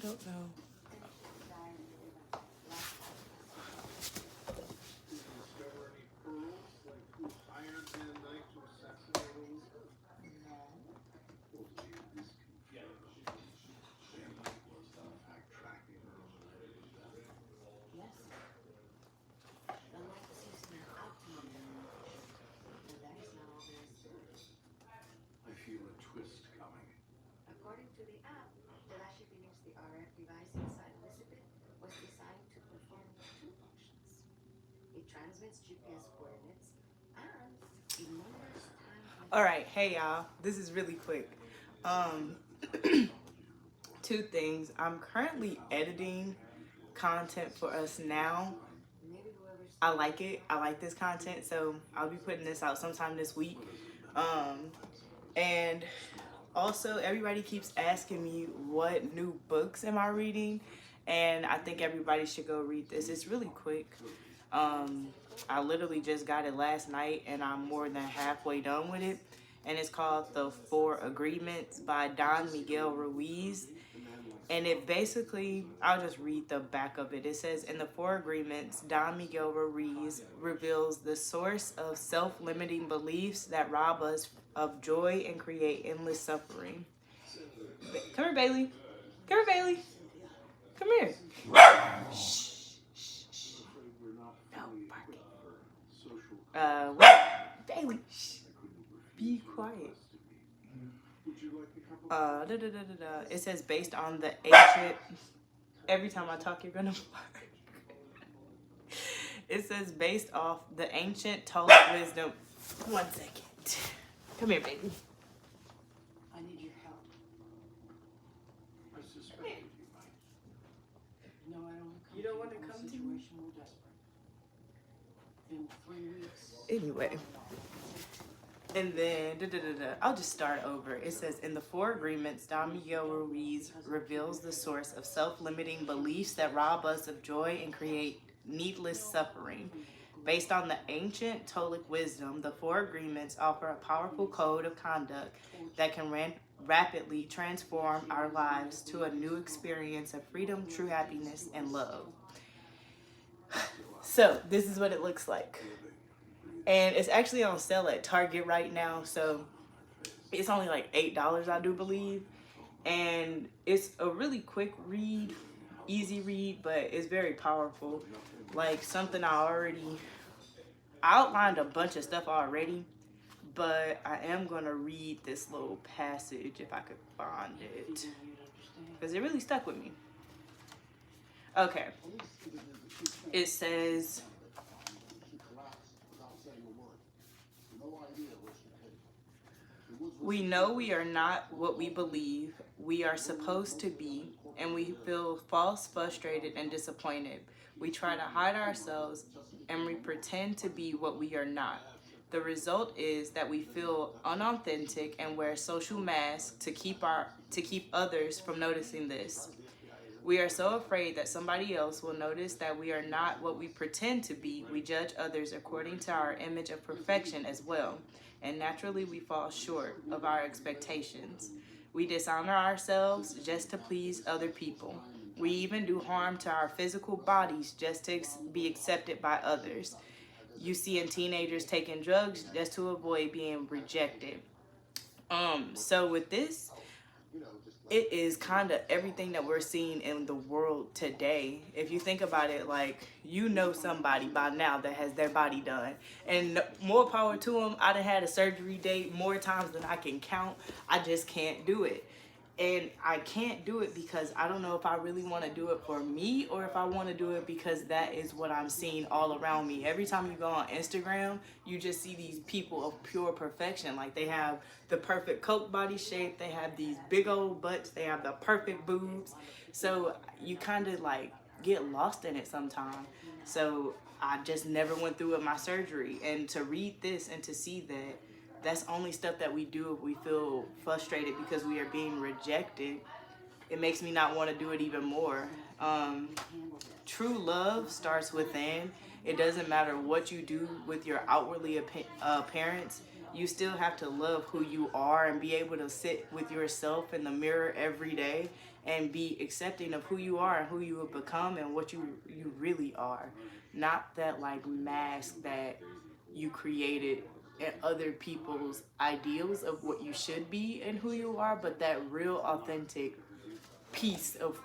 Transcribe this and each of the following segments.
don't know. All right, hey y'all. This is really quick. Two things. I'm currently editing content for us now. I like it. I like this content, so I'll be putting this out sometime this week. And also, everybody keeps asking me what new books am I reading, and I think everybody should go read this. It's really quick. I literally just got it last night, and I'm more than halfway done with it. And it's called The Four Agreements by Miguel Ruiz. And it basically, I'll just read the back of it. It says, in the Four Agreements, Miguel Ruiz reveals the source of self-limiting beliefs that rob us of joy and create endless suffering. Come here, Bailey. Come here, Bailey. Come here. Shh. No barking. What? Bailey, shh. Be quiet. It says based on the ancient. Every time I talk, you're gonna bark. It says based off the ancient Toltec wisdom. 1 second. Come here, baby. I need your help. I suspected you might. No, I don't want to come. You don't want to come to me? Situation we're desperate. In 3 weeks. Anyway. And then, I'll just start over. It says, in the Four Agreements, Miguel Ruiz reveals the source of self-limiting beliefs that rob us of joy and create needless suffering. Based on the ancient Toltec wisdom, the Four Agreements offer a powerful code of conduct that can rapidly transform our lives to a new experience of freedom, true happiness, and love. So, this is what it looks like. And it's actually on sale at Target right now, so it's only like $8, I do believe. And it's a really quick read, easy read, but it's very powerful. Like something I outlined a bunch of stuff already, but I am gonna read this little passage if I could find it, because it really stuck with me. Okay, it says, we know we are not what we believe we are supposed to be, and we feel false, frustrated, and disappointed. We try to hide ourselves, and we pretend to be what we are not. The result is that we feel unauthentic and wear social masks to keep others from noticing this. We are so afraid that somebody else will notice that we are not what we pretend to be. We judge others according to our image of perfection as well, and naturally we fall short of our expectations. We dishonor ourselves just to please other people. We even do harm to our physical bodies just to be accepted by others. You see in teenagers taking drugs just to avoid being rejected. So with this, it is kind of everything that we're seeing in the world today. If you think about it, like, you know somebody by now that has their body done. And more power to them. I done had a surgery date more times than I can count. I just can't do it. And I can't do it because I don't know if I really want to do it for me or if I want to do it because that is what I'm seeing all around me. Every time you go on Instagram, you just see these people of pure perfection. Like, they have the perfect Coke body shape. They have these big old butts. They have the perfect boobs. So you kind of like get lost in it sometimes. So I just never went through with my surgery. And to read this and to see that that's only stuff that we do if we feel frustrated because we are being rejected, it makes me not want to do it even more. True love starts within. It doesn't matter what you do with your outwardly appearance. You still have to love who you are and be able to sit with yourself in the mirror every day and be accepting of who you are and who you have become and what you really are. Not that like mask that you created and other people's ideals of what you should be and who you are, but that real authentic piece of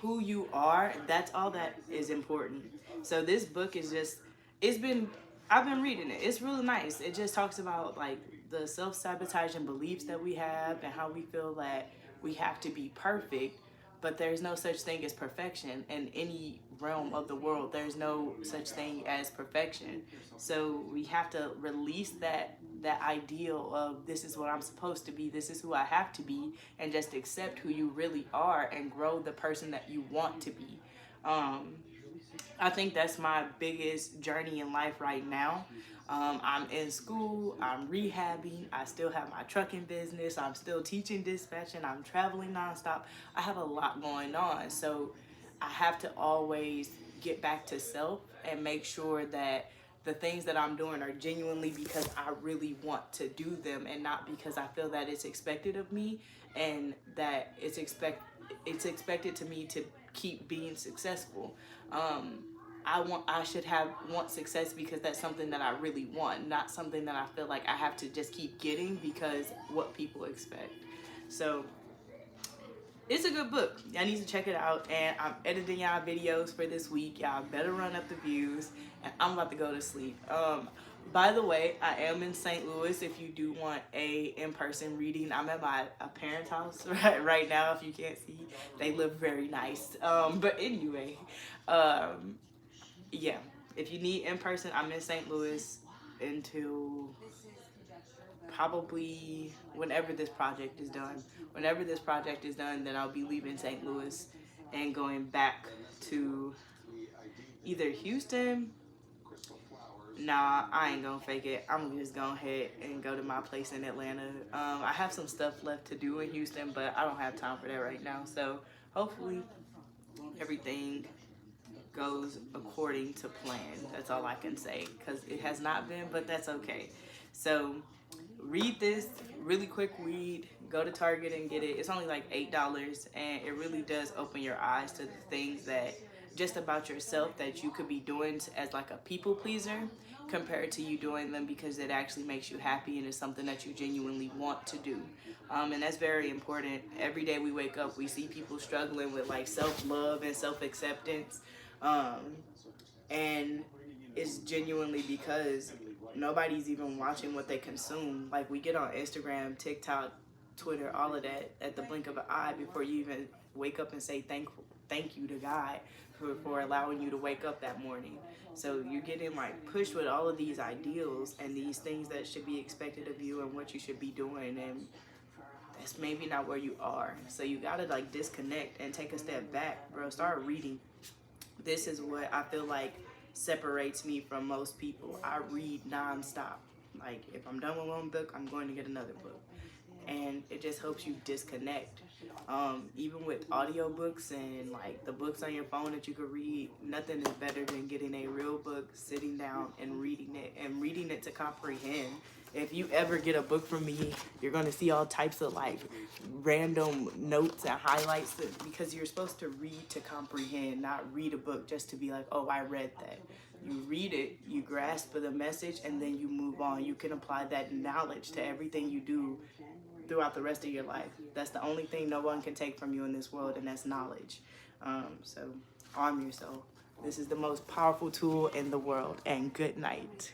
who you are. That's all that is important. So this book is just, it's been, I've been reading it. It's really nice. It just talks about like the self-sabotaging beliefs that we have and how we feel that we have to be perfect, but there's no such thing as perfection in any realm of the world. There's no such thing as perfection. So we have to release that ideal of this is what I'm supposed to be, this is who I have to be, and just accept who you really are and grow the person that you want to be. I think that's my biggest journey in life right now. I'm in school, I'm rehabbing, I still have my trucking business, I'm still teaching dispatching, I'm traveling nonstop. I have a lot going on. So I have to always get back to self and make sure that the things that I'm doing are genuinely because I really want to do them and not because I feel that it's expected of me and that it's expected to me to keep being successful. I should want success because that's something that I really want, not something that I feel like I have to just keep getting because what people expect. So it's a good book. Y'all need to check it out. And I'm editing y'all videos for this week. Y'all better run up the views. And I'm about to go to sleep. By the way, I am in St. Louis if you do want a in-person reading. I'm at my parents' house right now, if you can't see. They look very nice. But anyway, yeah. If you need in-person, I'm in St. Louis until probably whenever this project is done. Whenever this project is done, then I'll be leaving St. Louis and going back to either Houston. Nah, I ain't gonna fake it. I'm just gonna head and go to my place in Atlanta. I have some stuff left to do in Houston, but I don't have time for that right now. So hopefully everything goes according to plan. That's all I can say because it has not been, but that's okay. So read this really quick read. Go to Target and get it. It's only like $8 and it really does open your eyes to the things that just about yourself that you could be doing as like a people pleaser compared to you doing them because it actually makes you happy and is something that you genuinely want to do. And that's very important. Every day we wake up, we see people struggling with like self-love and self-acceptance. And it's genuinely because nobody's even watching what they consume. Like we get on Instagram, TikTok, Twitter, all of that at the blink of an eye before you even wake up and say thank you to God for allowing you to wake up that morning. So you're getting like pushed with all of these ideals and these things that should be expected of you and what you should be doing, and that's maybe not where you are. So you gotta like disconnect and take a step back, bro. Start reading. This is what I feel like separates me from most people. I read nonstop. Like if I'm done with one book, I'm going to get another book. And it just helps you disconnect. Even with audiobooks and like the books on your phone that you could read, nothing is better than getting a real book, sitting down and reading it to comprehend. If you ever get a book from me, you're going to see all types of like random notes and highlights because you're supposed to read to comprehend, not read a book just to be like, oh, I read that. You read it, you grasp the message, and then you move on. You can apply that knowledge to everything you do throughout the rest of your life. That's the only thing no one can take from you in this world, and that's knowledge. So arm yourself. This is the most powerful tool in the world, and good night.